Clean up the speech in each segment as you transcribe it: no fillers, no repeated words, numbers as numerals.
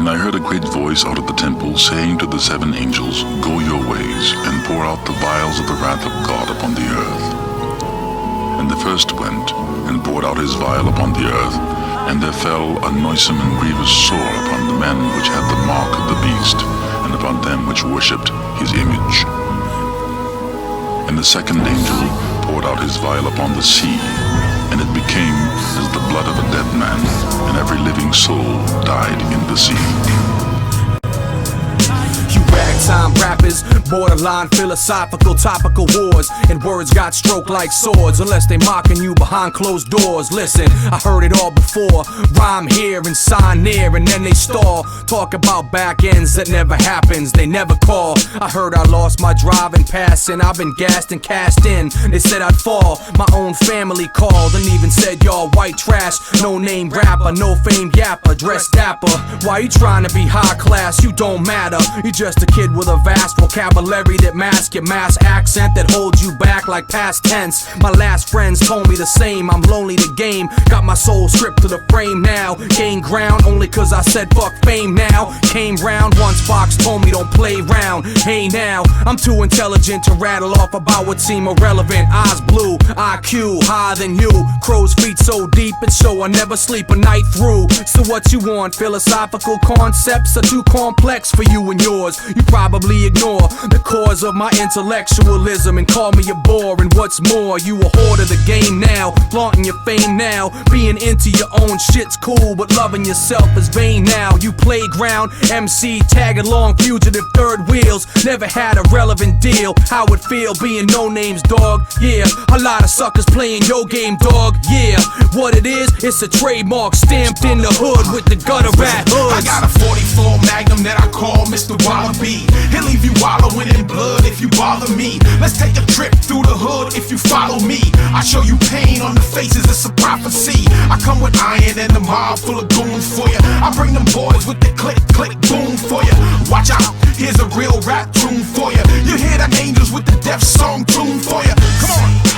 And I heard a great voice out of the temple saying to the 7 angels, Go your ways, and pour out the vials of the wrath of God upon the earth. And the first went, and poured out his vial upon the earth, and there fell a noisome and grievous sore upon the men which had the mark of the beast, and upon them which worshipped his image. And the second angel poured out his vial upon the sea, and it became as the blood of a dead man, and every living soul died in the sea. Ragtime rappers, borderline philosophical, topical wars, and words got stroked like swords, unless they mocking you behind closed doors. Listen, I heard it all before. Rhyme here and sign there, and then they stall. Talk about back ends that never happens, they never call. I heard I lost my drive and passing. I've been gassed and cast in. They said I'd fall. My own family called and even said y'all white trash. No name rapper, no fame yapper, dressed dapper. Why you trying to be high class? You don't matter. You just a kid with a vast vocabulary that masks your mass accent that holds you back like past tense. My last friends told me the same. I'm lonely to game. Got my soul stripped to the frame now. Gain ground only cause I said fuck fame now. Came round once Fox told me don't play round. Hey now, I'm too intelligent to rattle off about what seem irrelevant. Eyes blue, IQ higher than you. Crow's feet so deep and so I never sleep a night through. So what you want? Philosophical concepts are too complex for you and yours. You probably ignore the cause of my intellectualism and call me a bore. And what's more, you a whore to the game now, flaunting your fame now. Being into your own shit's cool, but loving yourself is vain now. You playground MC, tag along, fugitive third wheels. Never had a relevant deal. How it feel being no names, dog? Yeah, a lot of suckers playing your game, dog. Yeah, what it is, it's a trademark stamped in the hood with the gutter rat hoods. I got a 44 Magnum that I call Mr. Wallaby. He'll leave you wallowing in blood if you bother me. Let's take a trip through the hood if you follow me. I show you pain on the faces, it's a prophecy. I come with iron and a mob full of goons for you. I bring them boys with the click, click, boom for you. Watch out, here's a real rap tune for you. You hear the angels with the death song tune for you. Come on.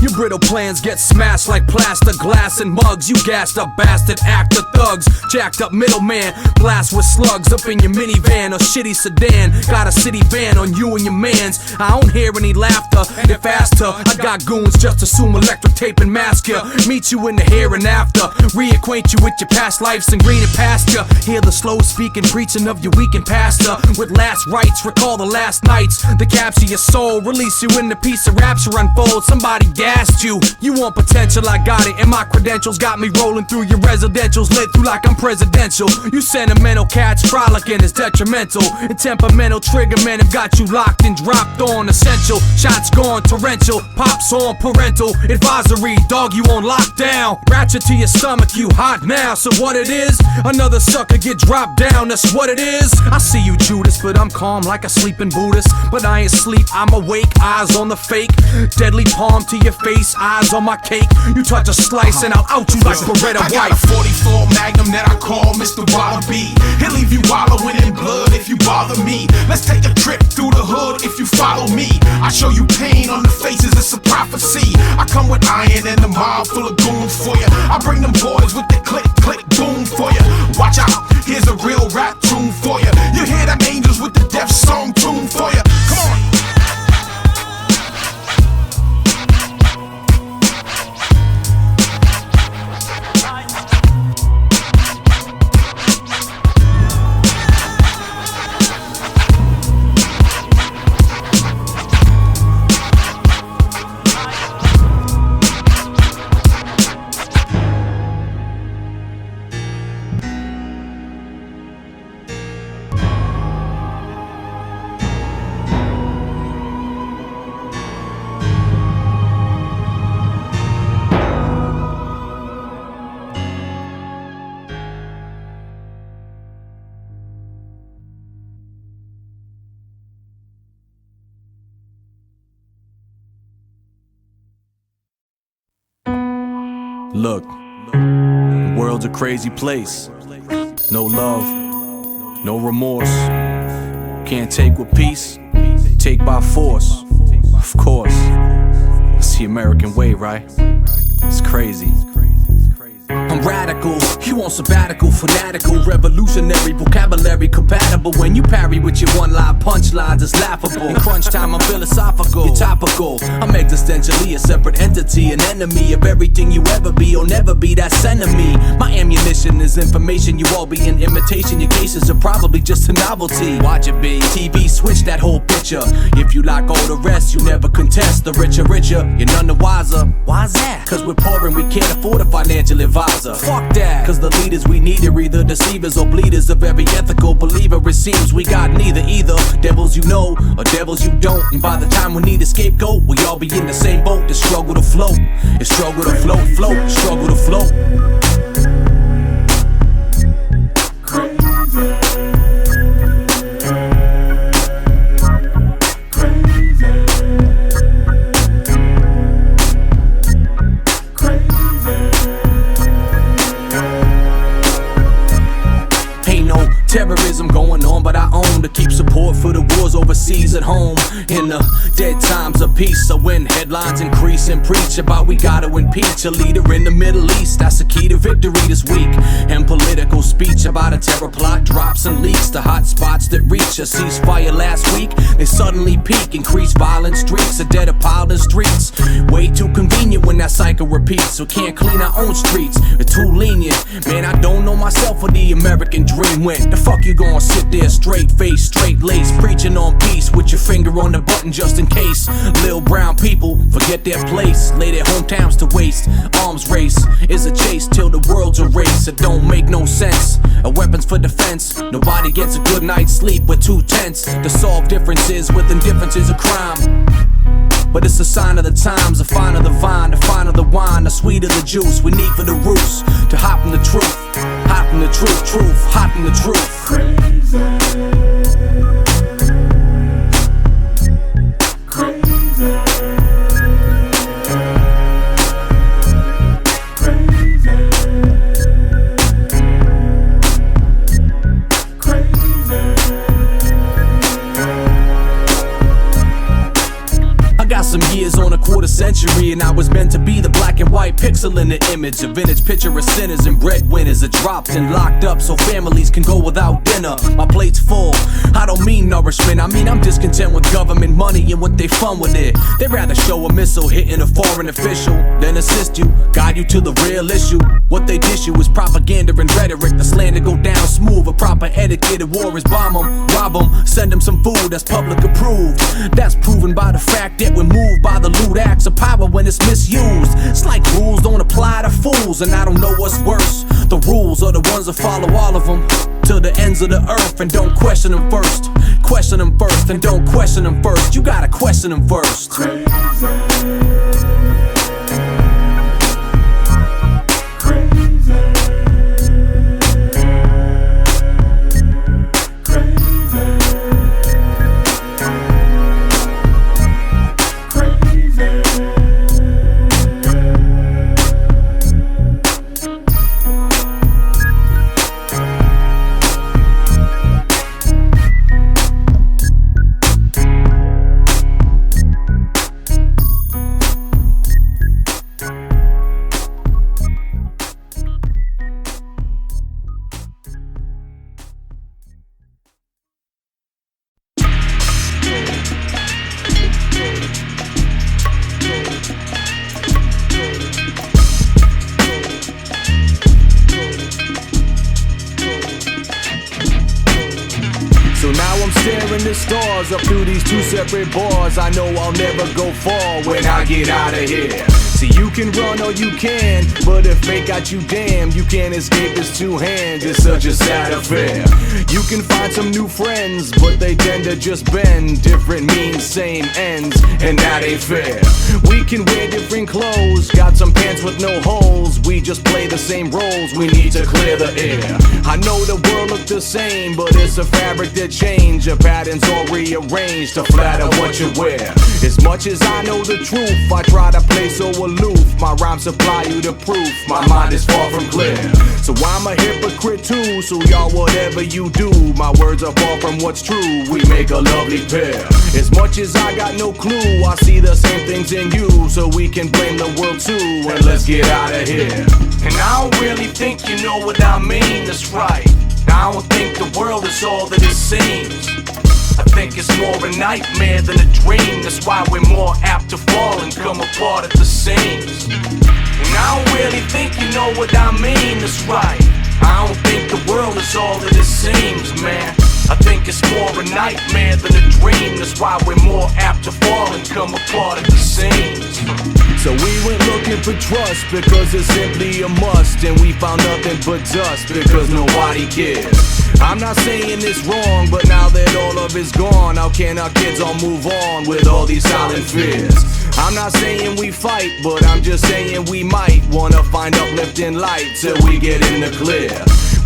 Your brittle plans get smashed like plaster, glass and mugs. You gassed up bastard actor thugs, jacked up middleman, blast with slugs up in your minivan or shitty sedan. Got a city van on you and your mans. I don't hear any laughter. If asked her, I got goons just assume electric tape and mask ya. Meet you in the here and after, reacquaint you with your past lives and greener pasture. Hear the slow speaking preaching of your weakened pastor with last rites. Recall the last nights, the capture your soul, release you in the piece of rapture unfold. Somebody gassed you. You want potential, I got it, and my credentials got me rolling through your residentials, lit through like I'm presidential. You sentimental cats frolicking is detrimental, and temperamental trigger men have got you locked and dropped on. Essential shots gone torrential, pops on parental advisory. Dog, you on lockdown, ratchet to your stomach, you hot now. So what it is? Another sucker get dropped down. That's what it is. I see you Judas, but I'm calm like a sleeping Buddhist. But I ain't sleep, I'm awake, eyes on the fake. Deadly palm to your face, eyes on my cake. You touch a slice and I'll out you like Beretta White. I got a 44 Magnum that I call Mr. Wallaby. He'll leave you wallowing in blood if you bother me. Let's take a trip through the hood if you follow me. I show you pain on the faces, it's a prophecy. I come with iron and a mob full of goons for you. I bring them boys with the click, click, boom for you. Watch out, here's a real rap tune for you. You hear them angels with the death song tune for you. Come on. Look, the world's a crazy place. No love, no remorse. Can't take with peace, take by force. Of course, it's the American way, right? It's crazy. I'm radical, you on sabbatical, fanatical, revolutionary, vocabulary compatible. When you parry with your one-line punchlines, it's laughable. In crunch time, I'm philosophical, you're topical. I'm existentially a separate entity, an enemy of everything you ever be or never be. That's enemy. My ammunition is information, you all be in imitation. Your cases are probably just a novelty. Watch it be TV, switch that whole picture. If you like all the rest, you never contest. The richer, you're none the wiser. Why's that? Cause we're poor and we can't afford a financial advisor. Fuck that, cause the leaders we need are either deceivers or bleeders of every ethical believer. It seems we got neither, either devils you know or devils you don't. And by the time we need a scapegoat, we all be in the same boat. The struggle to float, it's struggle to float, struggle to float. Terrorism going on, but I own to keep support for the wars overseas at home. In the dead times of peace, so when headlines increase and preach about we gotta impeach a leader in the Middle East, that's the key to victory this week. And political speech about a terror plot drops and leaks to hot spots that reach a ceasefire last week. They suddenly peak, increase violent streaks, a dead piled in streets. Way too convenient when that cycle repeats, so can't clean our own streets. We're too lenient, man. I don't know myself where the American dream went. The fuck you gonna sit there straight face, straight lace, preaching on peace with your finger on the button just in case. Lil' brown people forget their place, lay their hometowns to waste. Arms race is a chase till the world's a race. It don't make no sense. A weapons for defense. Nobody gets a good night's sleep with 2 tents. To solve differences with indifference is a crime. But it's a sign of the times, the finer the vine, the finer the wine, the sweeter the juice we need for the roots to hop in the truth, hop in the truth, hop in the truth. Crazy. Some years on a quarter century, and I was meant to be the black and white pixel in the image. A vintage picture of sinners and breadwinners are dropped and locked up so families can go without dinner. My plate's full, I don't mean nourishment, I mean I'm discontent with government money and what they fund with it. They'd rather show a missile hitting a foreign official than assist you, guide you to the real issue. What they dish you is propaganda and rhetoric. The slander go down smooth, a proper etiquette war is bomb them, rob them, send them some food that's public approved. That's proven by the fact that we're moved by the lewd acts of power when it's misused. It's like rules don't apply to fools, and I don't know what's worse. The rules are the ones that follow all of them to the ends of the earth, and don't question them first. Question them first, and don't question them first. You gotta question them first. Crazy. The stars up through these 2 separate bars. I know I'll never go far when I get out of here. See, you can run or you can, but if fate got you damned, you can't escape his 2 hands. It's such a sad affair. You can find some new friends, but they tend to just bend. Different means same ends, and that ain't fair. We can wear different clothes. Got some pants with no holes. We just play the same roles. We need to clear the air. I know the world look the same, but it's a fabric that change. Your patterns all rearranged to flatter what you wear. As much as I know the truth, I try to play so aloof. My rhymes supply you the proof. My mind is far from clear. So I'm a hypocrite too. So y'all, whatever you do, my words are far from what's true. We make a lovely pair. As much as I got no clue, I see the same things in you. So we can blame the world too. And let's get out of here. And I don't really think you know what I mean. That's right. I don't think the world is all that it seems. I think it's more a nightmare than a dream. That's why we're more apt to fall and come apart at the seams. And I don't really think you know what I mean. That's right. I don't think the world is all that it seems, man. I think it's more a nightmare than a dream. That's why we're more apt to fall and come apart at the seams. So we went looking for trust because it's simply a must. And we found nothing but dust because nobody cares. I'm not saying it's wrong, but now that all of it's gone, how can our kids all move on with all these silent fears? I'm not saying we fight, but I'm just saying we might wanna find uplifting light till we get in the clear.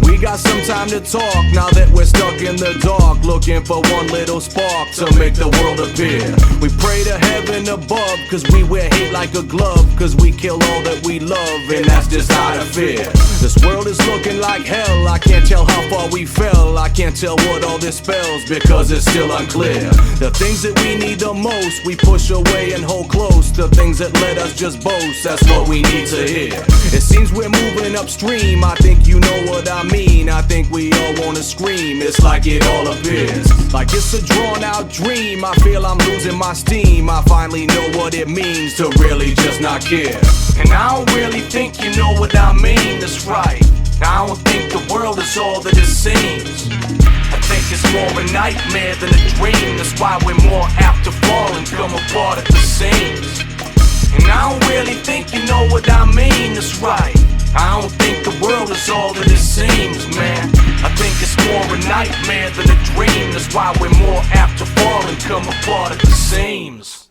We got some time to talk now that we're stuck in the dark, looking for one little spark to make the world appear. We pray to heaven above, cause we wear hate like a glove, cause we kill all that we love, and that's just out of fear. This world is looking like hell, I can't tell how far we fell, I can't tell what all this spells, because it's still unclear. The things that we need the most, we push away and hold close. The things that let us just boast, that's what we need to hear. It seems we're moving upstream, I think you know what I mean. I think we all wanna scream, it's like it all appears like it's a drawn out dream. I feel I'm losing my steam, I finally know what it means to really just not care. And I don't really think you know what I mean, that's right. I don't think the world is all that it seems. I think it's more a nightmare than a dream. That's why we're more apt to fall and come apart at the seams. And I don't really think you know what I mean, that's right. I don't think the world is all that it seems, man. I think it's more a nightmare than a dream. That's why we're more apt to fall and come apart at the seams.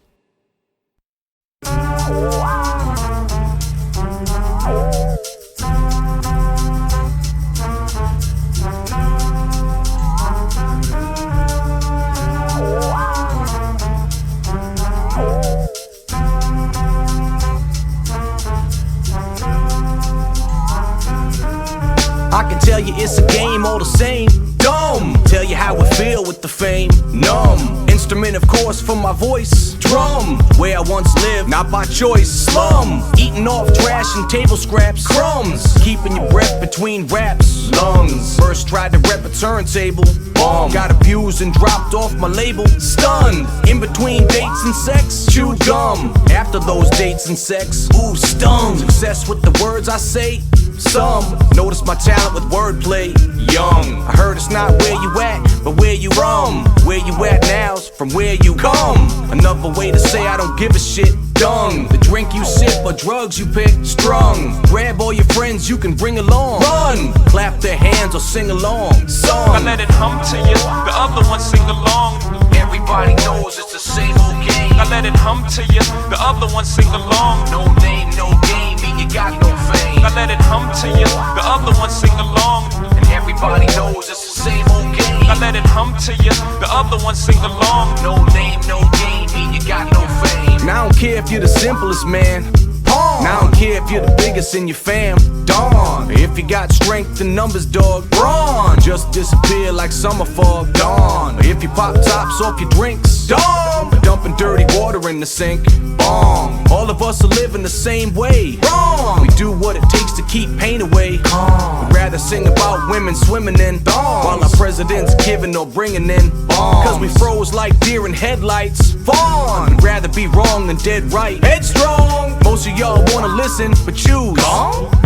I can tell you it's a game all the same. Dumb. Tell you how I feel with the fame. Numb. Instrument of course for my voice. Drum. Where I once lived, not by choice. Slum. Eating off trash and table scraps. Crumbs. Keeping your breath between raps. Lungs. First tried to rep a turntable. Bomb. Got abused and dropped off my label. Stunned. In between dates and sex. Chewed gum. After those dates and sex. Ooh, stung. Success with the words I say. Some notice my talent with wordplay. Young. I heard it's not where you at, but where you from. Where you at now's from where you come. Another way to say I don't give a shit. Dung. The drink you sip or drugs you pick. Strung. Grab all your friends you can bring along. Run. Clap their hands or sing along. Song. I let it hum to you, the other one sing along. Everybody knows it's the same old game. I let it hum to you, the other one sing along. No name, no game, mean you got no fame. I let it hum to you, the other one sing along. And everybody knows it's the same old game. I let it hum to you, the other one sing along. No name, no game, mean you got no fame. Now I don't care if you're the simplest man. Now I don't care if you're the biggest in your fam. Dawn. If you got strength in numbers, dog. Brawn. Just disappear like summer fog. Dawn. If you pop tops off your drinks. Dawn. Dumping dirty water in the sink. Bomb. All of us are living the same way. Wrong. We do what it takes to keep pain away. We'd rather sing about women swimming in thongs, while our president's giving or bringing in bombs. Cause we froze like deer in headlights. Fawn. We'd rather be wrong than dead right. Headstrong. Most of y'all wanna listen, but choose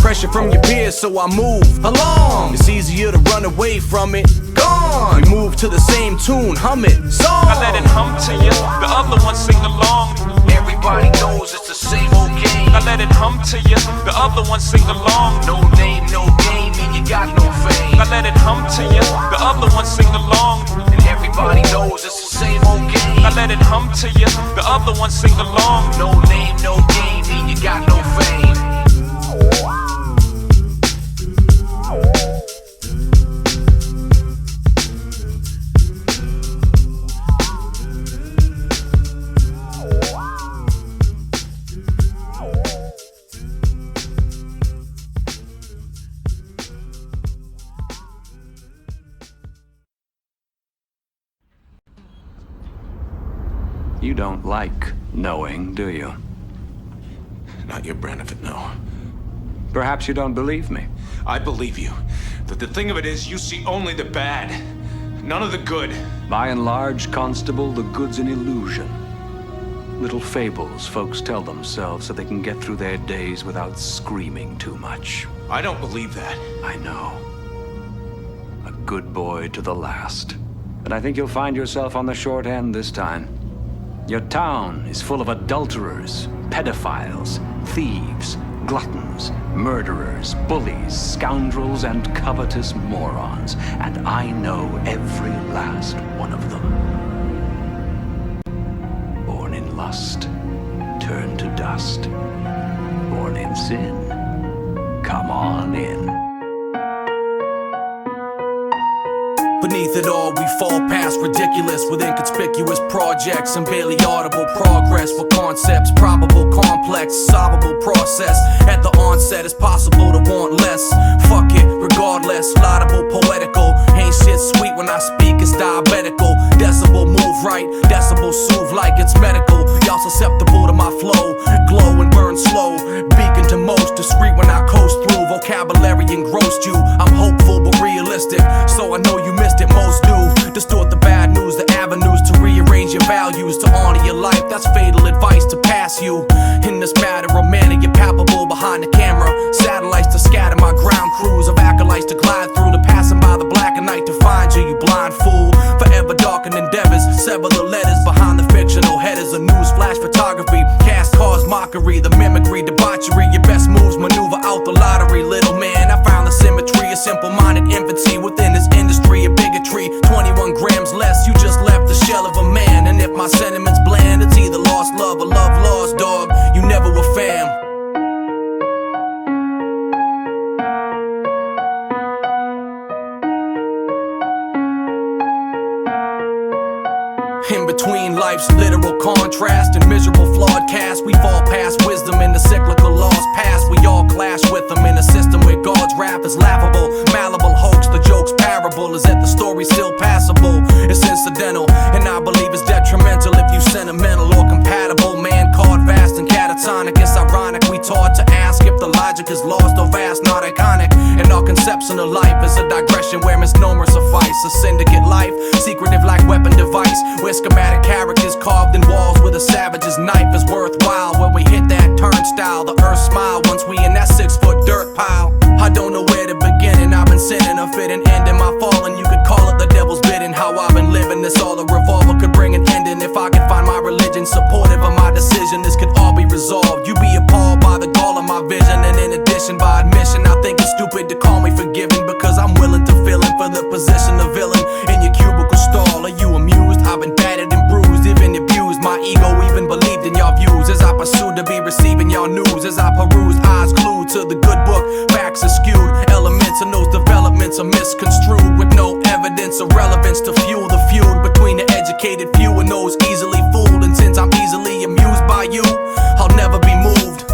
pressure from your peers, so I move along. It's easier to run away from it. Gone. We move to the same tune, hum it. Song. I let it hum to you, the other one sing along. Everybody knows it's the same old game. I let it hum to you, the other one sing along. No name, no game, and you got no fame. I let it hum to you, the other one sing along. And everybody knows it's the same old game. I let it hum to you, the other one sing along. No name, no don't like knowing, do you? Not your brand of it, no. Perhaps you don't believe me. I believe you. The thing of it is, you see only the bad, none of the good. By and large, Constable, the good's an illusion. Little fables folks tell themselves so they can get through their days without screaming too much. I don't believe that. I know. A good boy to the last. But I think you'll find yourself on the short end this time. Your town is full of adulterers, pedophiles, thieves, gluttons, murderers, bullies, scoundrels, and covetous morons. And I know every last one of them. Born in lust, turned to dust. Born in sin, come on in. Beneath it all, we fall past ridiculous with inconspicuous projects and barely audible progress for concepts, probable, complex, solvable process. At the onset, it's possible to want less. Fuck it, regardless, laudable, poetical. Ain't shit sweet when I speak, it's diabetical. Decibel move right, decibel soothe like it's medical. Y'all susceptible to my flow, glow and burn slow. Beacon to most, discreet when I coast through. Vocabulary engrossed you. I'm hopeful but realistic, so I know you missed it. Most do distort the bad news, the avenues to rearrange your values, to honor your life. That's fatal advice to pass you. In this matter of manner, you're palpable behind the camera. Satellites to scatter my ground crews of acolytes to glide through, to passing by the black and night to find you, you blind fool. Forever darkened endeavors, sever the letters behind the fictional headers. A news flash photography, cast cause mockery, the mimicry, debauchery. Your best moves maneuver out the lottery, little man. I found the symmetry, a simple-minded infancy within this industry of bigotry. 21 grams less, you just left the shell of a man. And if my sentiments bland, it's either lost love or love lost, dog. You never were fam. In between life's literal contrast and miserable flawed cast, we fall past wisdom in the cyclical lost past. We all clash with them in a system where God's wrath is laughable, malleable hoax. The joke's parable is that the story's still passable. It's incidental, and I believe it's detrimental if you sentimental or compatible. Man caught vast and catatonic. It's ironic we taught to ask if the logic is lost or vast, not iconic. And our conception of life is a digression where misnomers suffice. A syndicate life, secretive like weapon device, where schematic characters carved in walls with a savage's knife is worthwhile. Where we hit that turnstile, the earth smile once we in that 6-foot dirt pile. I don't know where to begin, and I've been sinning a fit and ending my falling. You could call it the devil's bidding. How I've been living, this all a revolver could bring an ending. If I could find my religion supportive of my decision, this could all be resolved. You be appalled by the gall of my vision, and in addition by admission, I think it's stupid to call me forgiving, because I'm willing to fill in for the position of villain in your cubicle stall. Are you amused? I've been battered and bruised, even abused. My ego even believed in y'all views as I pursued to be receiving y'all news. As I peruse, eyes glued to the good book, facts are skewed. Elements in those developments are misconstrued, with no evidence or relevance to fuel the feud between the educated few and those easily fooled. And since I'm easily amused by you, I'll never be moved.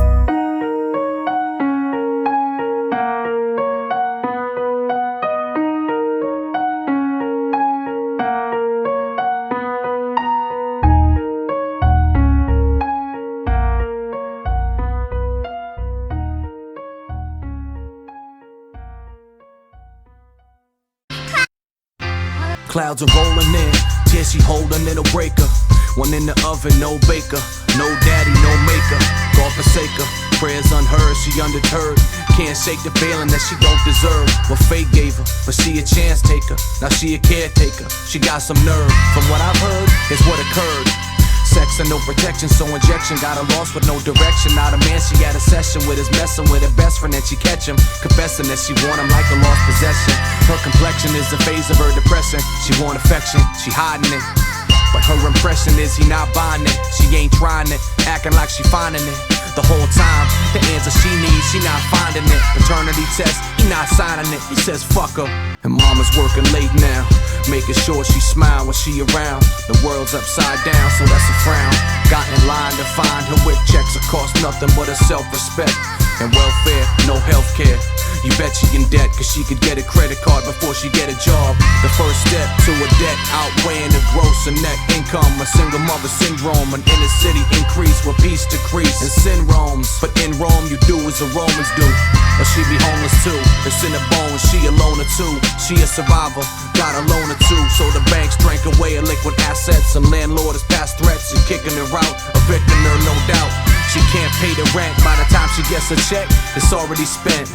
Clouds are rolling in, tears she holding, it'll break her. One in the oven, no baker, no daddy, no maker. God forsake her, prayers unheard, she undeterred. Can't shake the feeling that she don't deserve what fate gave her, but she a chance taker, now she a caretaker. She got some nerve, from what I've heard, is what occurred. Sex and no protection, so injection got her lost with no direction. Not a man she had a session with, is messing with her best friend, and she catch him confessing that she want him like a lost possession. Her complexion is the phase of her depression. She want affection, she hiding it, but her impression is he not buying it. She ain't trying it, acting like she finding it. The whole time, the answer she needs, she not finding it. Paternity test, he not signing it. He says fuck her, and mama's working late now, making sure she smile when she around. The world's upside down, so that's a frown. Got in line to find her with checks that cost nothing but her self-respect and welfare, no healthcare. You bet she in debt, cause she could get a credit card before she get a job. The first step to a debt outweighing the gross and net income. A single mother syndrome, an inner city increase where peace decrease and sin roams. But in Rome you do as the Romans do, or she be homeless too. It's in the bones, she a loner too. She a survivor, got a loan or two. So the banks drank away her liquid assets. Some landlord has passed threats and kicking her out. Evicting her, no doubt. She can't pay the rent. By the time she gets a check, it's already spent.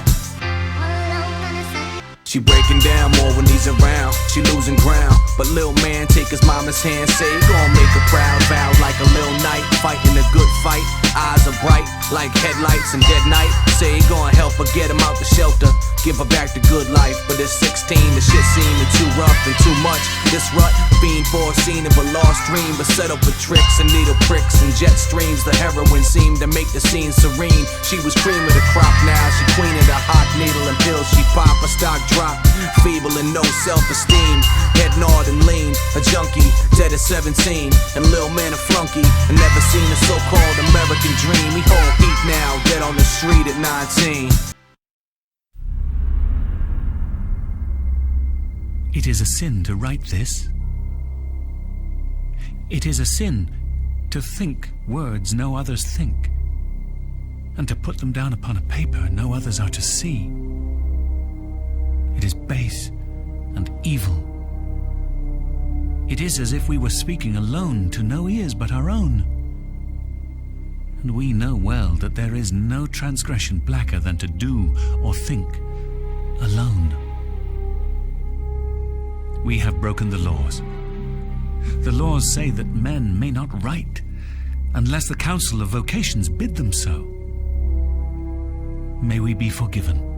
She breaking down more when he's around. She losing ground, but lil' man take his mama's hand, say he gon' make her proud. Vow like a lil' knight, fighting a good fight. Eyes are bright like headlights in dead night. Say he gon' help her get him out the shelter, give her back the good life. But at 16, the shit seeming too rough and too much. This rut, fiend for a scene of a lost dream, but set up with tricks and needle pricks and jet streams. The heroin seemed to make the scene serene. She was cream of the crop now, she queen of the hot needle and pills she pop. A stock drop, feeble and no self-esteem. Head nod and lean, a junkie, dead at 17. And lil' man a flunky, and never seen a so-called American dream. He hold heat now, dead on the street at 19. It is a sin to write this. It is a sin to think words no others think, and to put them down upon a paper no others are to see. It is base and evil. It is as if we were speaking alone to no ears but our own. And we know well that there is no transgression blacker than to do or think alone. We have broken the laws. The laws say that men may not write unless the Council of Vocations bid them so. May we be forgiven.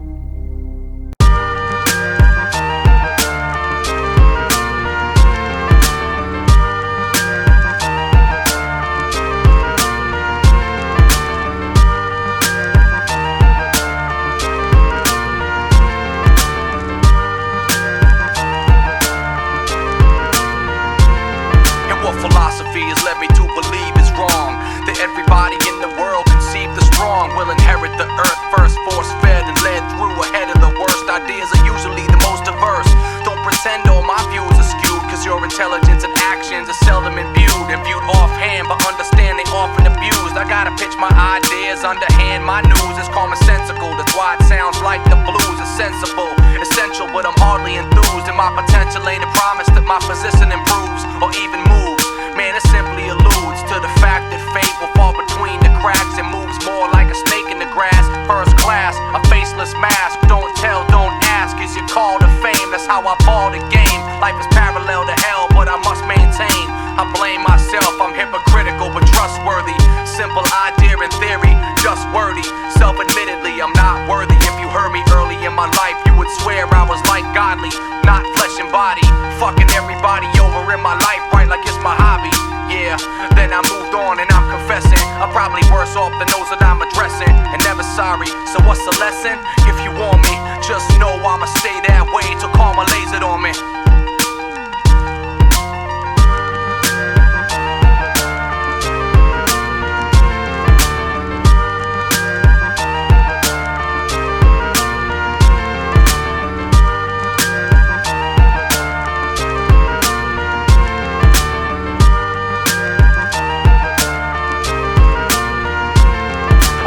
Intelligence and actions are seldom imbued and viewed offhand, but understand they often abused. I gotta pitch my ideas underhand. My news is commonsensical, that's why it sounds like the blues. It's sensible, essential, but I'm hardly enthused. And my potential ain't a promise that my position improves or even moves. Man, it simply alludes to the fact that fate will fall between the cracks and moves more like a snake in the grass. First class, a faceless mask. Don't tell, don't ask. Is your call to fame? That's how I ball the game. Life is parallel to hell, but I must maintain. I blame myself, I'm hypocritical but trustworthy. Simple idea in theory, just wordy. Self-admittedly, I'm not worthy. If you heard me early in my life, you would swear I was like godly, not flesh and body. Fucking everybody over in my life, right like it's my hobby. Yeah, then I moved on and I'm confessing I'm probably worse off than those that I'm addressing, and never sorry. So what's the lesson? If you want me, just know I'ma stay that way till karma lays it on me.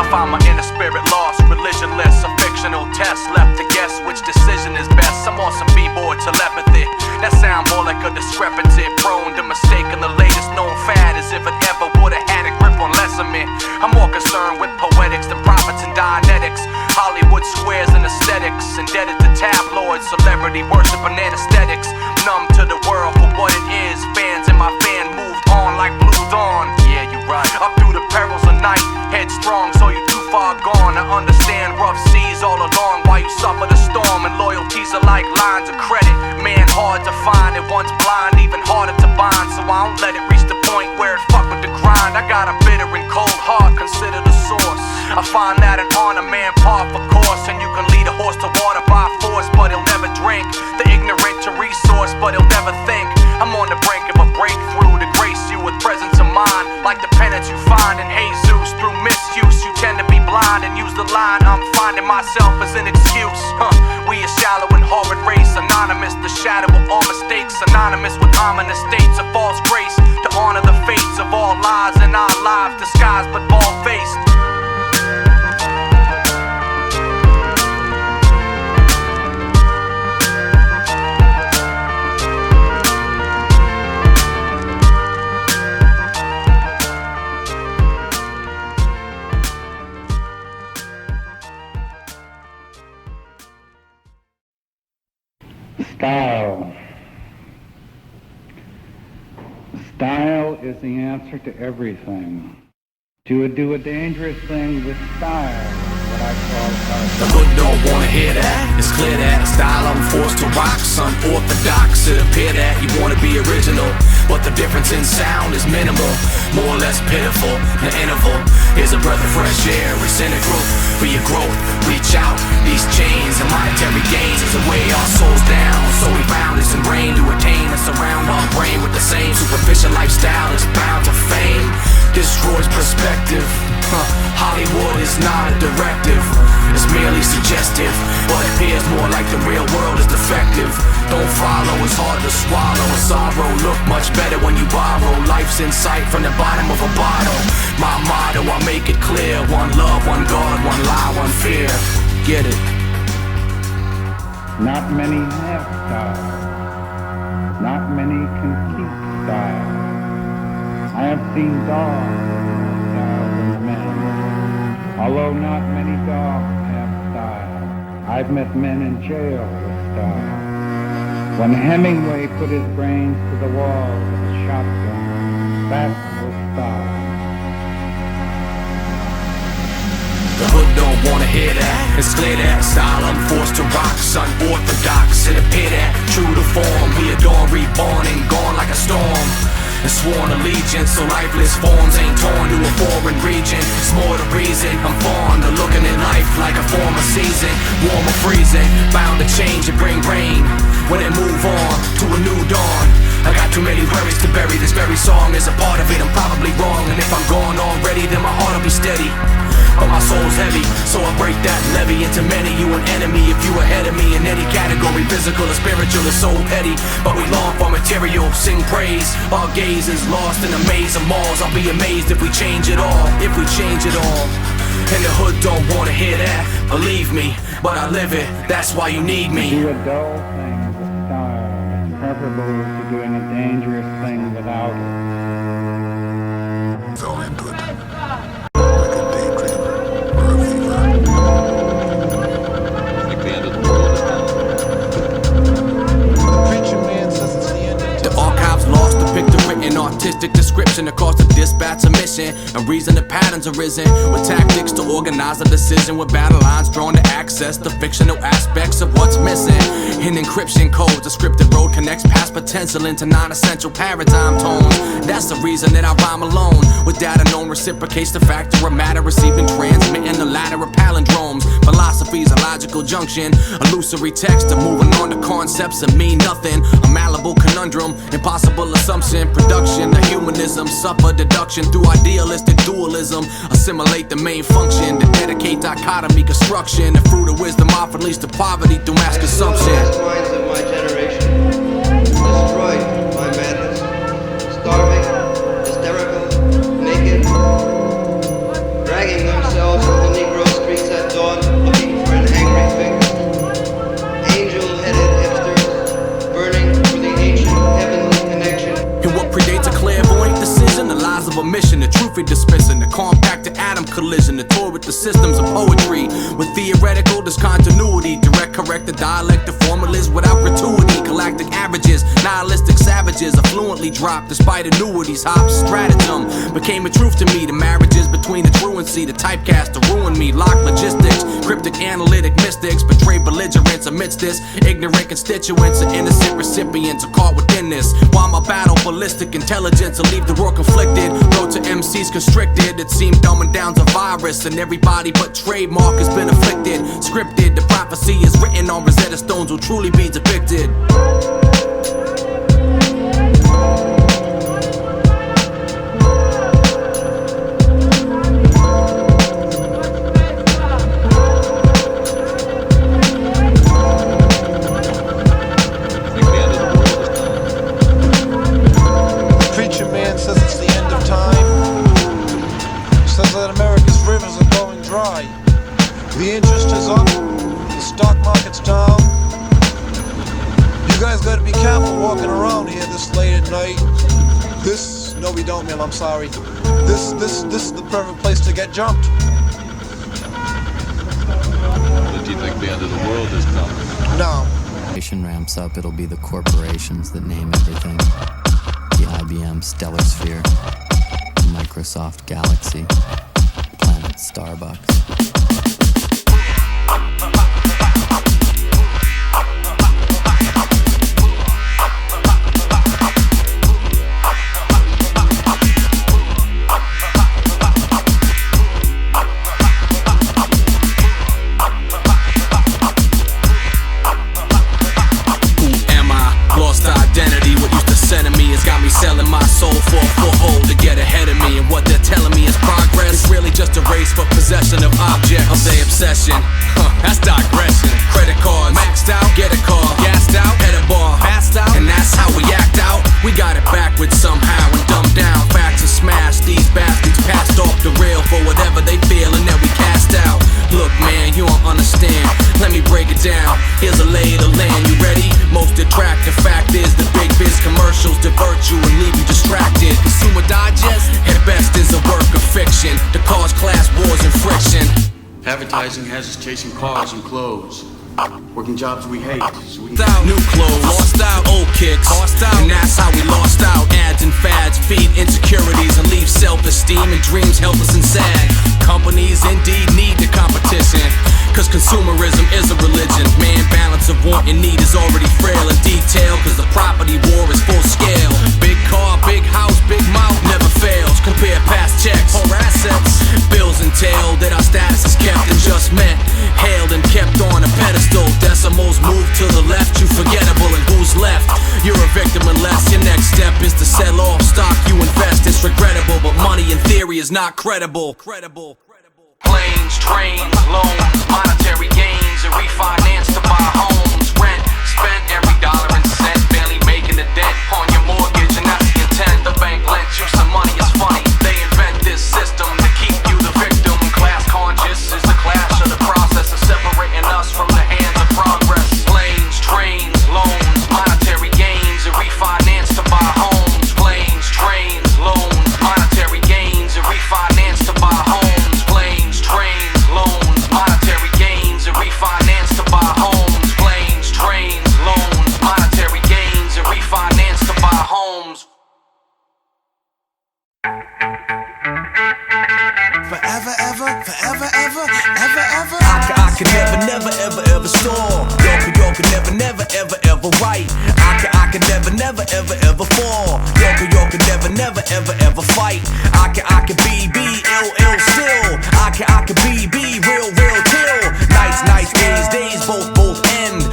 Find my inner spirit lost, religionless, a fictional test, left to guess which decision is best. I'm on some b-boy telepathy, that sound more like a discrepancy, prone to mistaking the latest known fad as if it ever would've had a grip on less of me. I'm more concerned with poetics than prophets and Dianetics, Hollywood squares and aesthetics, indebted to tabloids, celebrity worship and anesthetics, numb to the world for what it is. Fans in my fan moved on like Blue Dawn. Yeah, you right. Up through the perils of night, headstrong, so you too far gone. I understand rough seas all along while you suffer the storm, and loyalties are like lines of credit. Man, hard to find, it once blind, even harder to bind. So I don't let it reach the point where it fuck with the grind. I got a bitter and cold heart, consider the source. I find that an honor man par for course, and you can lead a horse to water by force, but he'll never drink. The ignorant to resource, but he'll never think. I'm on the brink of a breakthrough to grace you with presence of mind, like the penetrating the line, I'm finding myself as an excuse. We a shallow and horrid race, anonymous, the shadow of all mistakes, synonymous with ominous states of false grace, to honor the fates of all lies in our lives, disguised but bald-faced. Style. Style is the answer to everything. To do a dangerous thing with style, what I call art. The hood don't wanna hear that, it's clear that style I'm forced to rock, unorthodox. It appear that you wanna be original, but the difference in sound is minimal, more or less pitiful. The interval is a breath of fresh air, it's integral for your growth. Reach out, these chains and monetary gains is a way our souls down. So we found it's ingrained to attain and surround our brain with the same superficial lifestyle is bound to fame. Destroys perspective. Hollywood is not a directive, it's merely suggestive, but appears more like the real world is defective. Don't follow, it's hard to swallow. A sorrow look much better when you borrow. Life's in sight from the bottom of a bottle. My motto, I make it clear: one love, one God, one lie, one fear. Get it? Not many have style. Not many can keep style. I have seen dogs with style than men, although not many dogs have style. I've met men in jail with style. When Hemingway put his brains to the wall with a shotgun, that was style. The hood don't wanna hear that, it's clear that style I'm forced to rock, unorthodox. It appear that true to form, we adorn, reborn and gone like a storm. And sworn allegiance, so lifeless forms ain't torn to a foreign region. It's more the reason I'm fond of looking at life like a former season. Warm or freezing, bound to change and bring rain when it move on to a new dawn. I got too many worries to bury. This very song is a part of it, I'm probably wrong. And if I'm gone already, then my heart will be steady, but my soul's heavy, so I break that levy into many. You an enemy if you ahead of me in any category. Physical or spiritual is so petty, but we long for material, sing praise. Our gaze is lost in a maze of malls. I'll be amazed if we change it all, if we change it all. And the hood don't wanna hear that, believe me, but I live it, that's why you need me. Do a dull thing with style is preferable to doing a dangerous thing without it. Fell into it like a daydreamer or a fever. Like the end of the world is now. The preacher man says it's the end of The archives lost depict a written artistic description across the dispatch of mission. A reason the patterns arisen with tactics to organize a decision, with battle lines drawn to access the fictional aspects of what's missing. In encryption codes, a scripted road connects past potential into non-essential paradigm tones. That's the reason that I rhyme alone, with data known reciprocates the factor of matter receiving, transmitting the ladder of palindromes. Philosophy's a logical junction, illusory text of moving on to concepts that mean nothing. A malleable conundrum, impossible assumption, production of humanism, suffer deduction through idealistic dualism. Assimilate the main function, to dedicate dichotomy construction. The fruit of wisdom often leads to poverty through mass consumption. The minds of my generation, destroyed by madness, starving, hysterical, naked, dragging themselves from the Negro streets at dawn, looking for an angry fix. Angel-headed hipsters, burning for the ancient heavenly connection. And what predates a clairvoyant decision, the lies of omission, the truth we dismissing, the compacted atom collision, the tour with the systems of poetry, with theoretical discontinuity, direct correct the dialect of formulas without gratuity, galactic averages, nihilistic savages are fluently dropped despite annuities. Hops stratagem became a truth to me, the marriages between the truancy, the typecast to ruin me, lock logistics, cryptic analytic mystics, betray belligerents amidst this, ignorant constituents and innocent recipients are caught within this. While my battle ballistic intelligence will leave the world conflicted, road to MCs constricted, it seemed dumbing down's a virus, and everybody but Trademarc has been afflicted, scripted, the prophecy is written on Rosetta Stones will truly be depicted. The interest is up, the stock market's down. You guys gotta be careful walking around here this late at night. No, we don't, Mill, I'm sorry. This is the perfect place to get jumped. But do you think the end of the world is coming? No. Ramps up, it'll be the corporations that name everything. The IBM Stellar Sphere, Microsoft Galaxy, Planet Starbucks. Selling my soul for a foothold to get ahead of me, and what they're telling me is progress. It's really just a race for possession of objects of their obsession. That's digression. Credit cards maxed out, get a car, gassed out, head a bar, passed out, and that's how we act out. We got it backwards somehow and dumbed down. Facts are smashed. These bastards passed off the rail for whatever they feel, and then we cast out. Look, man, you don't understand. Let me break it down. Here's a lay of the land. You ready? Most attractive fact is the big biz commercials divert you and leave you distracted. Consumer Digest, at best, is a work of fiction to cause class wars and friction. Advertising has us chasing cars and clothes, working jobs we hate, so we Out new clothes, lost out, old kicks, lost out, and that's how we lost out. Ads and fads feed insecurities and leave self-esteem and dreams helpless and sad. Companies indeed need the competition, cause consumerism is a religion. Man, balance of want and need is already frail in detail, cause the property war is full scale. Big car, big house, big mouth, never fails. Compare past checks or assets. Bills entail that our status is kept and just met, hailed and kept on a pedestal. Decimals move to the left, you forgettable, and who's left? You're a victim unless your next step is to sell off stock you invest. It's regrettable, but money in theory is not credible. Planes, trains, loans, monetary gains, and refinance to buy homes. Rent, spent every dollar and cent, barely making a dent on your mortgage, and that's the intent. The bank lent you some money, it's funny. They invent this system to keep you the victim. Class conscious is the clash of the process of separating us from the hands of progress. Planes, trains, loans, monetary gains, and refinance to buy homes. Planes, trains, loans, monetary gains, and refinance to buy homes. Planes, trains, loans, monetary gains, and refinance to buy homes. Planes, trains, loans, monetary gains, and refinance to buy homes. Forever, ever, forever, ever, ever, ever. I could never, ever store. Y'all could never, ever write. I could never, ever fall. Y'all could never, ever fight. I could be ill still. I could be real till. Nights, days, both end.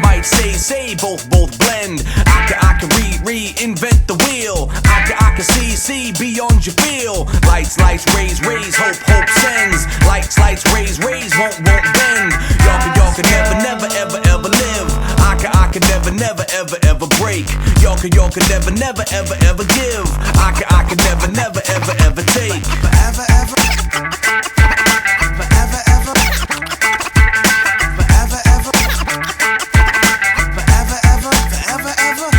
Might say, both blend. I could reinvent the wheel. I could see beyond your feel. Lights, raise, hope sends. Lights, raise, won't bend. Y'all could never, ever live. I could never, ever break. Y'all could never, ever give. I could never, ever take. Forever, ever. Forever, ever. Forever, ever. Forever, ever. Forever, ever.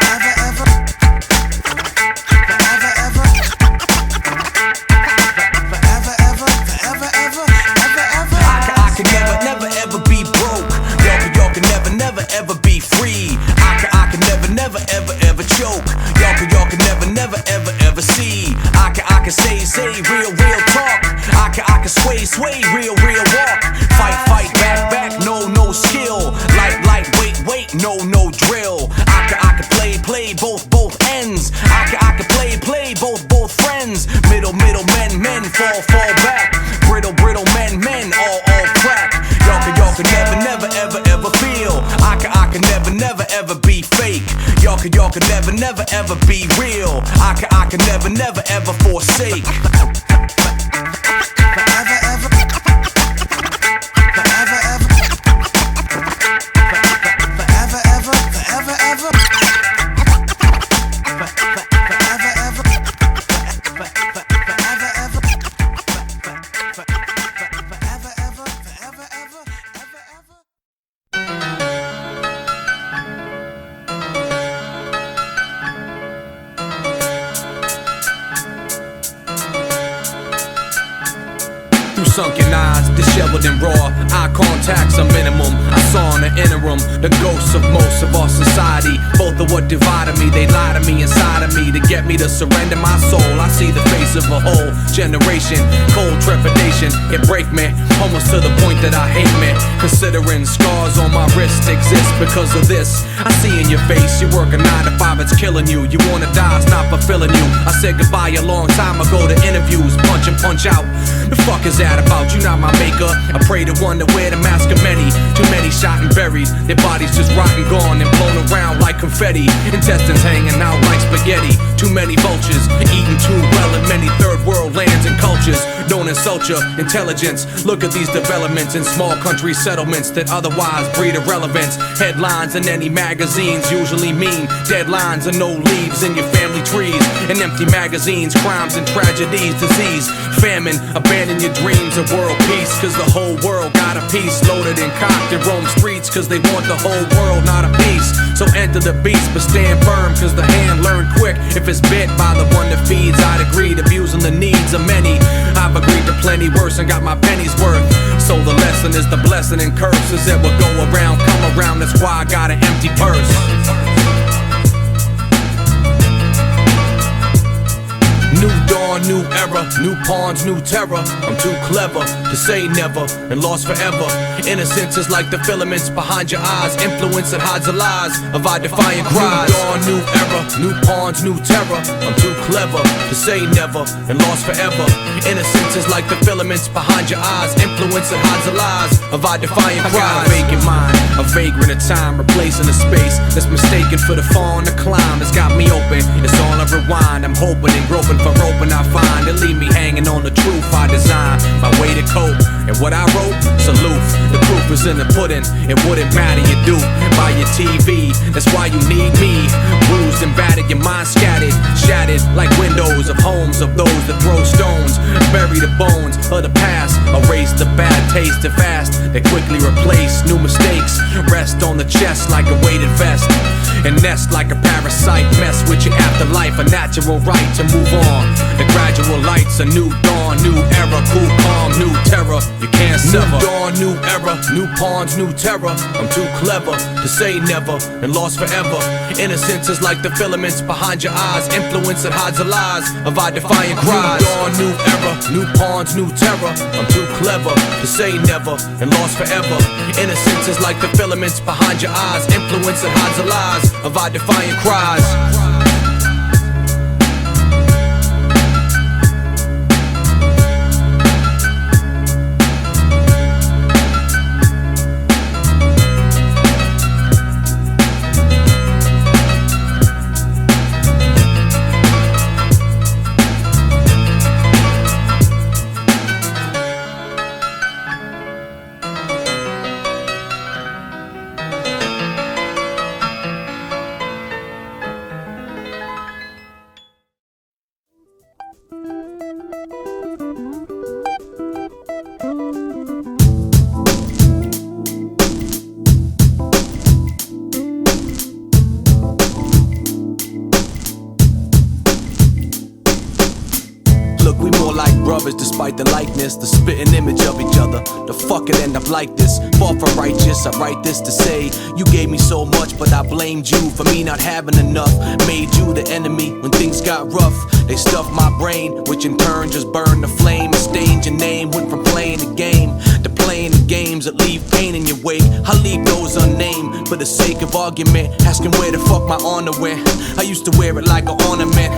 Ever, ever. Forever, ever. Forever, ever. Forever, ever. Forever, ever. Ever, ever. I could never, ever be broke. Y'all could never, ever be free. I could never, ever choke. Y'all could never, ever see. I could say real talk. I could sway real walk. Fight back, no skill. Light, wait, no drill. I could play both ends. I could play both friends. Middle men fall back. Brittle men all crack. Y'all could never, ever feel. I could never, ever be fake. Y'all could never, ever be real. I could never, ever forsake. Forever, ever. Forever, ever. Forever, ever. Forever, ever. Forever, ever. Forever, ever. sunken eyes, disheveled and raw. Eye contact's a minimum. I saw in the interim the ghosts of most of our society. Both are what divided me. They lie to me inside of me to get me to surrender my soul. I see the face of a whole generation. Cold trepidation, it break me almost to the point that I hate me. Considering scars on my wrist exist because of this. I see in your face, you work a 9 to 5, it's killing you. You wanna die, it's not fulfilling you. I said goodbye a long time ago to interviews, punch and punch out. The fuck is that about? You not my maker. I pray to one to wear the mask of many. Too many shot and buried. Their bodies just rotten, gone and blown around like confetti. Intestines hanging out like spaghetti. Too many vultures, eating too well in many third world lands and cultures. Don't insult your intelligence. Look at these developments in small country settlements that otherwise breed irrelevance. Headlines in any magazines usually mean deadlines and no leaves in your family trees. And empty magazines, crimes and tragedies, disease, famine. Abandon your dreams of world peace, cause the whole world got a piece. Loaded and cocked and roam streets, cause they want the whole world, not a piece. So enter the beast, but stand firm, cause the hand learn quick. If it's bit by the one that feeds, I'd agree to abusing the needs of many. I've agreed to plenty worse and got my penny's worth. So the lesson is the blessing and curses that will go around, come around. That's why I got an empty purse. New dawn, new era, new pawns, new terror. I'm too clever to say never and lost forever. Innocence is like the filaments behind your eyes. Influence that hides the lies of our defiant cries. New dawn, new era, new pawns, new terror. I'm too clever to say never and lost forever. Innocence is like the filaments behind your eyes. Influence that hides the lies of our defiant cries. I got a vacant mind, a vagrant of time, replacing the space that's mistaken for the fall and the climb. It's got me open, it's all a rewind. I'm hoping and groping for open I find and leave me hanging on the truth I design. My way to cope and what I wrote, salute. The proof is in the pudding. It wouldn't matter you do by your TV. That's why you need me. Bruised and battered, your mind scattered, shattered like windows of homes of those that throw stones. Bury the bones of the past, erase the bad taste of fast. They quickly replace new mistakes. Rest on the chest like a weighted vest. And nest like a parasite. Mess with your afterlife, a natural right to move on. The gradual lights, a new dawn, new era, cool calm, new terror. You can't sever. New dawn, new era, new pawns, new terror. I'm too clever to say never and lost forever. Innocence is like the filaments behind your eyes. Influence that hides the lies of our defiant cries. New dawn, new era, new pawns, new terror. I'm too clever to say never and lost forever. Innocence is like the filaments behind your eyes. Influence that hides the lies of our defiant cries. Despite the likeness, the spitting image of each other. The fuck it end up like this. Far from righteous, I write this to say you gave me so much, but I blamed you for me not having enough. Made you the enemy when things got rough. They stuffed my brain, which in turn just burned the flame and stained your name. Went from playing the game to playing the games that leave pain in your wake. I leave those unnamed for the sake of argument, asking where the fuck my honor went. I used to wear it like an ornament,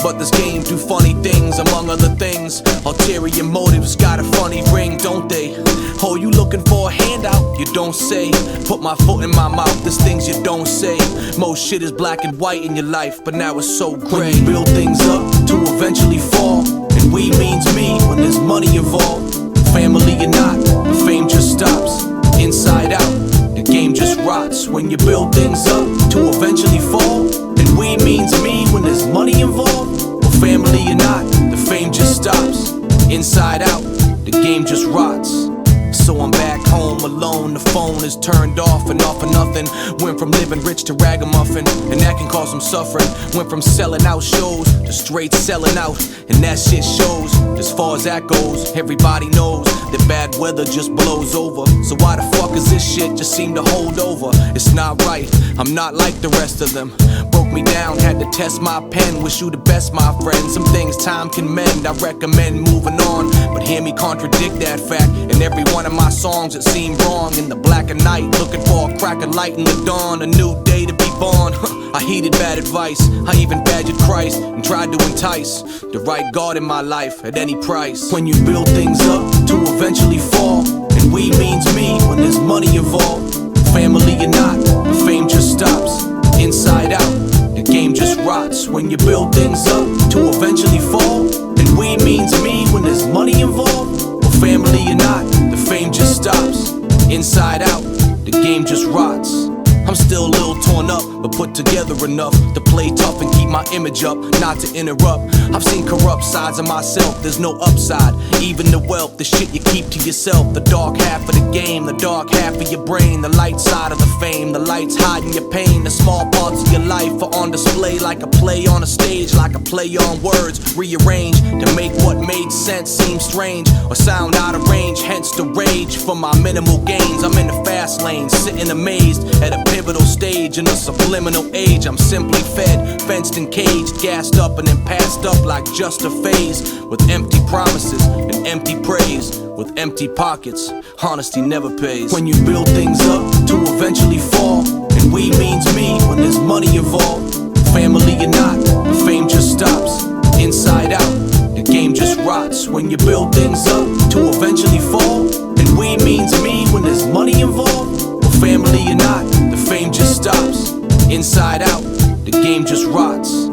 but this game do funny things, among other things. Ulterior motives got a funny ring, don't they? Oh, you looking for a handout? You don't say. Put my foot in my mouth, there's things you don't say. Most shit is black and white in your life, but now it's so gray. When you build things up to eventually fall, and we means me when there's money involved. Family or not, the fame just stops. Inside out, the game just rots. When you build things up to eventually fall, and we means me when there's money involved. Well, family or not, the fame just stops. Inside out, the game just rots. So I'm back home alone, the phone is turned off and off for nothing. Went from living rich to ragamuffin, and that can cause some suffering. Went from selling out shows to straight selling out, and that shit shows. As far as that goes. Everybody knows that bad weather just blows over. So why the fuck is this shit just seem to hold over? It's not right, I'm not like the rest of them. Broke me down, had to test my pen. Wish you the best, my friend. Some things time can mend, I recommend moving on. But hear me contradict that fact. In every one of my songs it seemed wrong. In the black of night, looking for a crack of light in the dawn. A new day to be born. I heeded bad advice, I even badgered Christ and tried to entice the right God in my life at any price. When you build things up to eventually fall, and we means me when there's money involved. Family or not, the fame just stops. Inside out, the game just rots. When you build things up to eventually fall, and we means me when there's money involved. Well, family or not, the fame just stops. Inside out, the game just rots. I'm still a little torn up, but put together enough to play tough and keep my image up, not to interrupt. I've seen corrupt sides of myself, there's no upside. Even the wealth, the shit you keep to yourself. The dark half of the game, the dark half of your brain. The light side of the fame, the lights hiding your pain. The small parts of your life are on display, like a play on a stage, like a play on words rearranged to make what made sense seem strange or sound out of range. Hence the rage for my minimal gains. I'm in the fast lane, sitting amazed at a pivotal stage in a subliminal age. I'm simply fed, fenced and caged, gassed up and then passed up like just a phase. With empty promises and empty praise, with empty pockets, honesty never pays. When you build things up to eventually fall, and we means me when there's money involved. Family or not, the fame just stops. Inside out, the game just rots. When you build things up to eventually fall, and we means me when there's money involved. Well, family or not, the fame just stops. Inside out, the game just rots.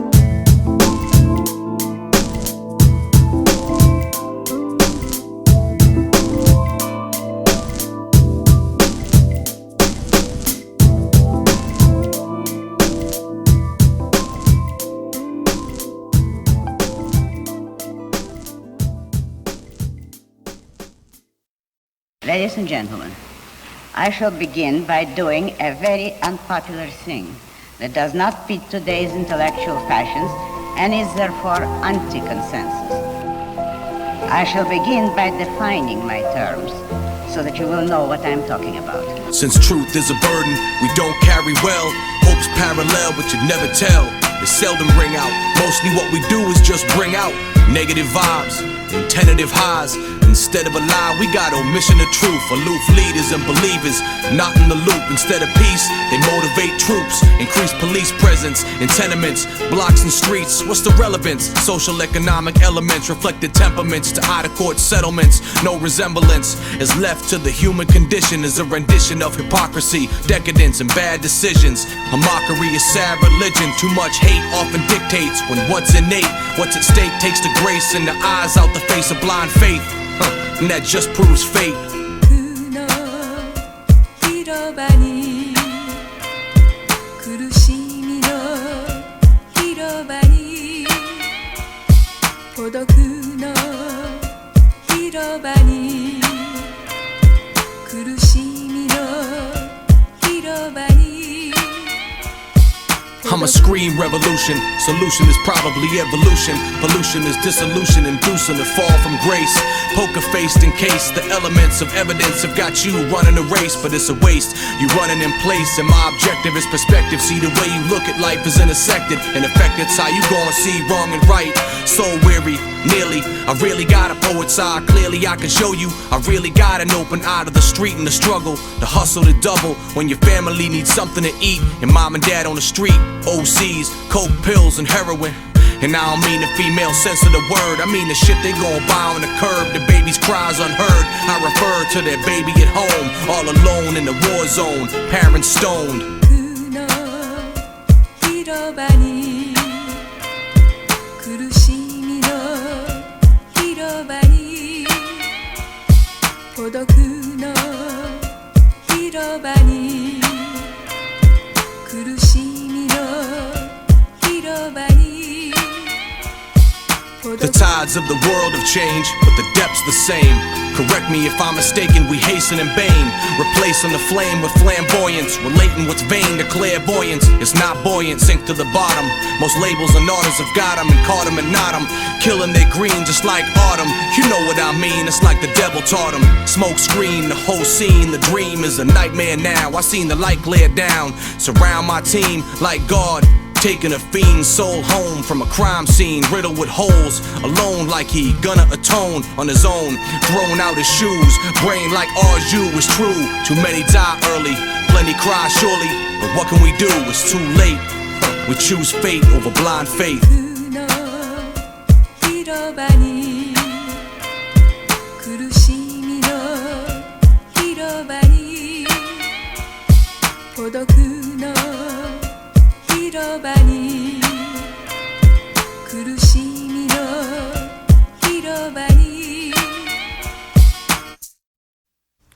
Ladies and gentlemen, I shall begin by doing a very unpopular thing that does not fit today's intellectual fashions and is therefore anti-consensus. I shall begin by defining my terms so that you will know what I'm talking about. Since truth is a burden we don't carry well, hope's parallel but you never tell. It seldom ring out. Mostly what we do is just bring out negative vibes and tentative highs. Instead of a lie, we got omission of truth. Aloof leaders and believers, not in the loop. Instead of peace, they motivate troops. Increase police presence in tenements, blocks and streets. What's the relevance? Social economic elements, reflected temperaments to out-of-court settlements. No resemblance is left to the human condition as a rendition of hypocrisy, decadence, and bad decisions. A mockery of sad religion. Too much hate often dictates when what's innate, what's at stake takes the grace and the eyes out the face of blind faith. And that just proves fate. I'm a scream revolution. Solution is probably evolution. Pollution is dissolution, inducing to fall from grace. Poker faced in case the elements of evidence have got you running a race, but it's a waste. You running in place, and my objective is perspective. See, the way you look at life is intersected and affected. How you gonna see wrong and right? So weary, nearly. I really got a poet's eye. Clearly I can show you. I really got an open eye to the street and the struggle, the hustle, the double. When your family needs something to eat, and mom and dad on the street. OCs, coke, pills, and heroin. And I don't mean the female sense of the word. I mean the shit they gon' buy on the curb. The baby's cries unheard. I refer to their baby at home, all alone in the war zone, parents stoned. The tides sides of the world have changed, but the depth's the same. Correct me if I'm mistaken, we hasten in vain, replacing the flame with flamboyance, relating what's vain to clairvoyance. It's not buoyant, sink to the bottom. Most labels and orders have got them and caught them and not them, killing their green just like autumn. You know what I mean, it's like the devil taught them. Smoke screen, the whole scene, the dream is a nightmare now. I seen the light glare down, surround my team like God, taking a fiend's soul home from a crime scene riddled with holes, alone like he gonna atone on his own, throwing out his shoes, brain like ours you is true. Too many die early, plenty cry surely, but what can we do? It's too late. We choose fate over blind faith.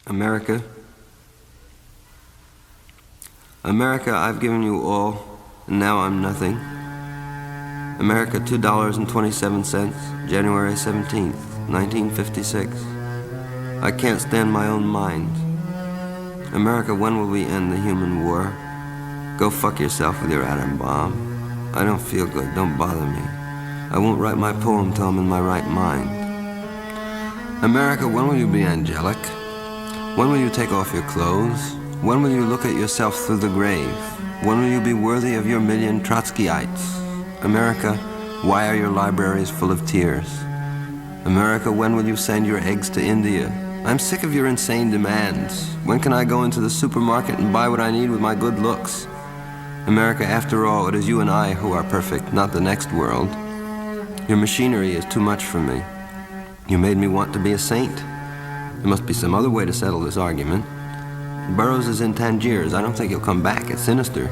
America, America, I've given you all, and now I'm nothing. America, $2.27, January 17th, 1956. I can't stand my own mind. America, when will we end the human war? Go fuck yourself with your atom bomb. I don't feel good, don't bother me. I won't write my poem till I'm in my right mind. America, when will you be angelic? When will you take off your clothes? When will you look at yourself through the grave? When will you be worthy of your million Trotskyites? America, why are your libraries full of tears? America, when will you send your eggs to India? I'm sick of your insane demands. When can I go into the supermarket and buy what I need with my good looks? America, after all, it is you and I who are perfect, not the next world. Your machinery is too much for me. You made me want to be a saint. There must be some other way to settle this argument. Burroughs is in Tangiers. I don't think he'll come back. It's sinister.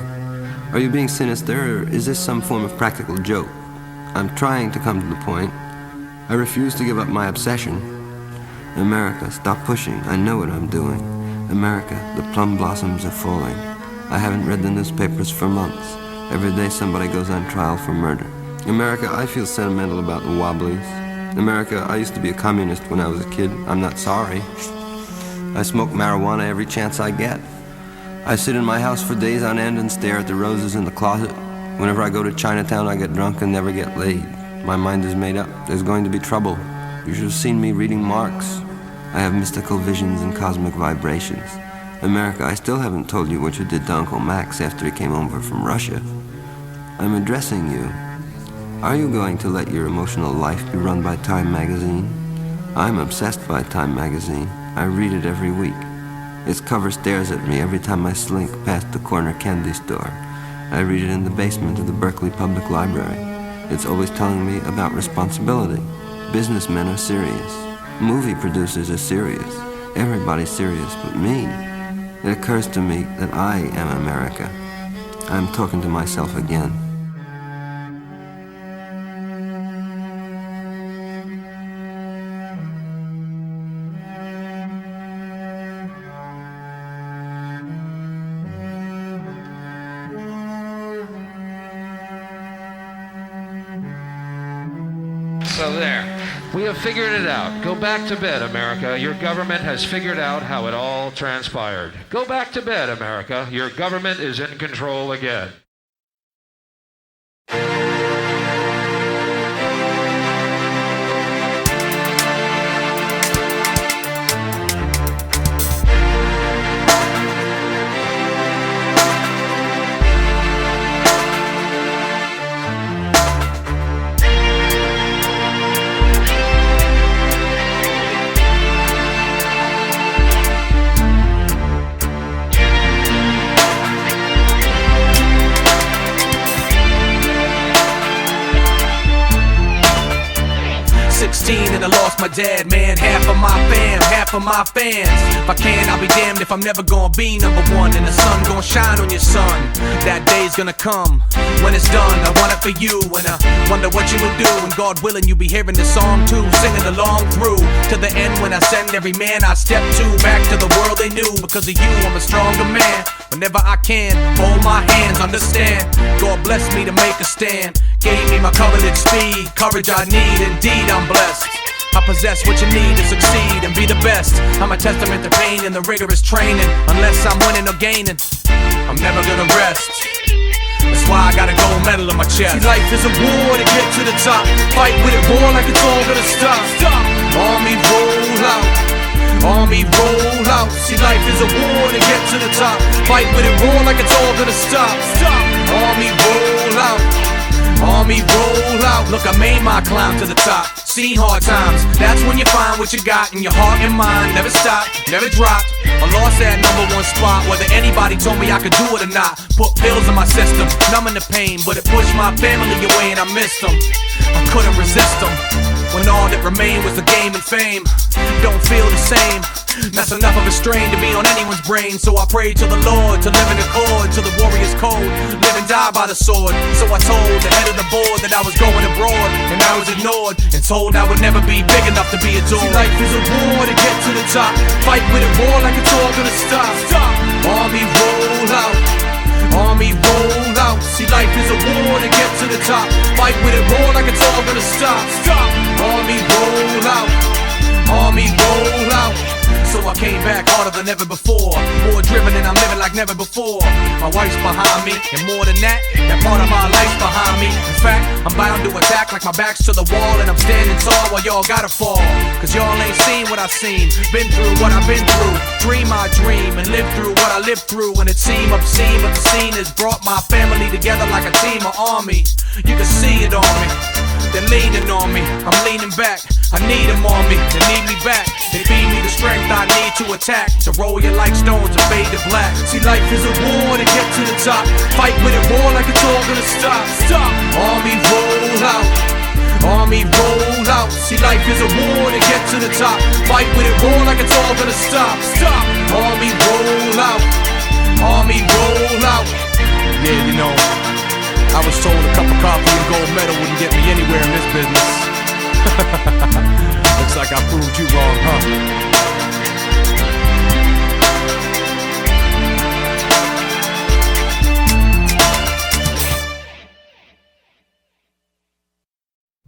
Are you being sinister, or is this some form of practical joke? I'm trying to come to the point. I refuse to give up my obsession. America, stop pushing. I know what I'm doing. America, the plum blossoms are falling. I haven't read the newspapers for months. Every day somebody goes on trial for murder. America, I feel sentimental about the Wobblies. America, I used to be a communist when I was a kid. I'm not sorry. I smoke marijuana every chance I get. I sit in my house for days on end and stare at the roses in the closet. Whenever I go to Chinatown, I get drunk and never get laid. My mind is made up. There's going to be trouble. You should have seen me reading Marx. I have mystical visions and cosmic vibrations. America, I still haven't told you what you did to Uncle Max after he came over from Russia. I'm addressing you. Are you going to let your emotional life be run by Time magazine? I'm obsessed by Time magazine. I read it every week. Its cover stares at me every time I slink past the corner candy store. I read it in the basement of the Berkeley Public Library. It's always telling me about responsibility. Businessmen are serious. Movie producers are serious. Everybody's serious but me. It occurs to me that I am America. I'm talking to myself again. So there. We have figured it out. Go back to bed, America. Your government has figured out how it all transpired. Go back to bed, America. Your government is in control again. mama, dad, man, half of my fam, half of my fans. If I can, I'll be damned if I'm never gonna be number one. And the sun gonna shine on your son. That day's gonna come when it's done. I want it for you, and I wonder what you would do. And God willing, you be hearing this song too, singing along through to the end when I send every man I step to back to the world they knew. Because of you, I'm a stronger man. Whenever I can, hold my hands, understand. God bless me to make a stand. Gave me my coveted speed, courage I need. Indeed, I'm blessed. I possess what you need to succeed and be the best. I'm a testament to pain and the rigorous training. Unless I'm winning or gaining, I'm never gonna rest. That's why I got a gold medal on my chest. See, life is a war to get to the top. Fight with it, war like it's all gonna stop. Army roll out, army roll out. See, life is a war to get to the top. Fight with it, roar like it's all gonna stop. Army roll out, army roll out. Look, I made my climb to the top. Seen hard times, that's when you find what you got in your heart and mind. Never stopped, never dropped, or lost that number one spot. Whether anybody told me I could do it or not. Put pills in my system, numbing the pain, but it pushed my family away and I missed them. I couldn't resist them when all that remained was the game and fame. Don't feel the same. That's enough of a strain to be on anyone's brain. So I prayed to the Lord to live in accord to the warrior's code. Live and die by the sword. So I told the head of the board that I was going abroad, and I was ignored and told I would never be big enough to be adored. See, life is a war to get to the top. Fight with it, war like it's all gonna stop. Army roll out, army roll out. See, life is a war to get to the top. Fight with it, roar like it's all gonna stop. Army roll out, army roll out. So I came back harder than ever before. More driven and I'm living like never before. My wife's behind me, and more than that, that part of my life's behind me. In fact, I'm bound to attack like my back's to the wall, and I'm standing tall while y'all gotta fall. Cause y'all ain't seen what I've seen, been through what I've been through. Dream I dream and live through what I lived through. And it seemed obscene, but the scene has brought my family together like a team or army. You can see it on me. They're leaning on me, I'm leaning back. I need them on me, they need me back. They feed me the strength I need to attack. To roll you like stones and fade to black. See, life is a war to get to the top. Fight with it, roar like it's all gonna stop. Army roll out, army roll out. See, life is a war to get to the top. Fight with it, roar like it's all gonna stop. Army roll out, army roll out. Yeah, you know, I was told a cup of coffee and gold medal wouldn't get me anywhere in this business. Looks like I proved you wrong, huh?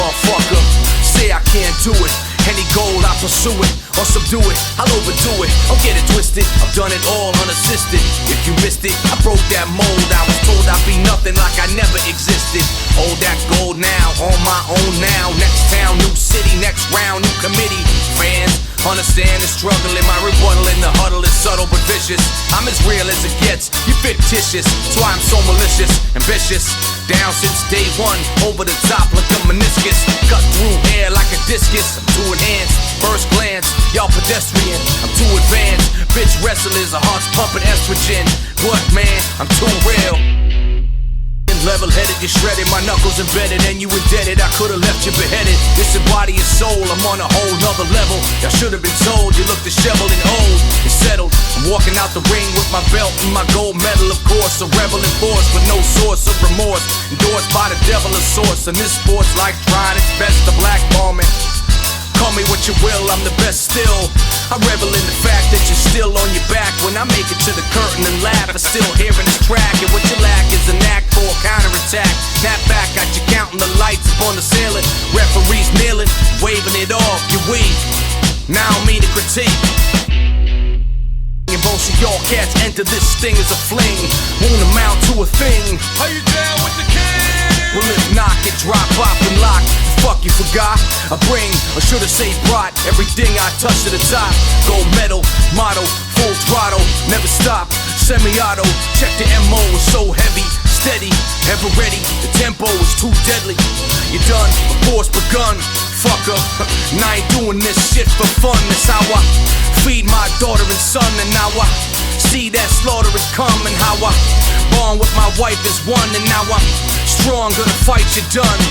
Motherfucker, say I can't do it. Any goal, I pursue it, or subdue it, I'll overdo it. Don't get it twisted, I've done it all unassisted. If you missed it, I broke that mold. I was told I'd be nothing like I never existed. Hold that gold now, on my own now. Next town, new city, next round, new committee. Fans, understand the struggle in my rebuttal in the huddle is subtle but vicious. I'm as real as it gets, you fictitious. That's why I'm so malicious, ambitious. Down since day one, over the top like a meniscus. Cut through air like a discus. I'm too enhanced, first glance, y'all pedestrian. I'm too advanced, bitch wrestlers, a heart's pumping estrogen. What man, I'm too real. Level-headed, you shredded, my knuckles embedded, and you indebted. I could've left you beheaded. This is body and soul, I'm on a whole nother level. Y'all should've been told, you look disheveled and old and settled. I'm walking out the ring with my belt and my gold medal, of course. A rebel in force with no source of remorse. Endorsed by the devil of source. And this sport's like trying its best to blackball me. Call me what you will, I'm the best still. I revel in the fact that you're still on your back. When I make it to the curtain and laugh, I'm still hearing this track. And what you lack is a knack for a counterattack. Snap back, got you counting the lights upon the ceiling. Referees kneeling, waving it off, you're weak. Now I don't mean to critique. And most of y'all cats enter this thing as a fling. Won't amount to a thing. Are you down with the king? Well, if not, get drop, pop, and lock. Fuck, you forgot? I bring, or should have said brought, everything I touch to the top. Gold medal, motto, full throttle, never stop. Semi-auto, check the MO, is so heavy, steady, ever ready. The tempo is too deadly. You done, before it's begun. Fucker, and I ain't doing this shit for fun. That's how I feed my daughter and son, and now I see that slaughter is coming. How I bond with my wife is one, and now I'm stronger, the fight you done.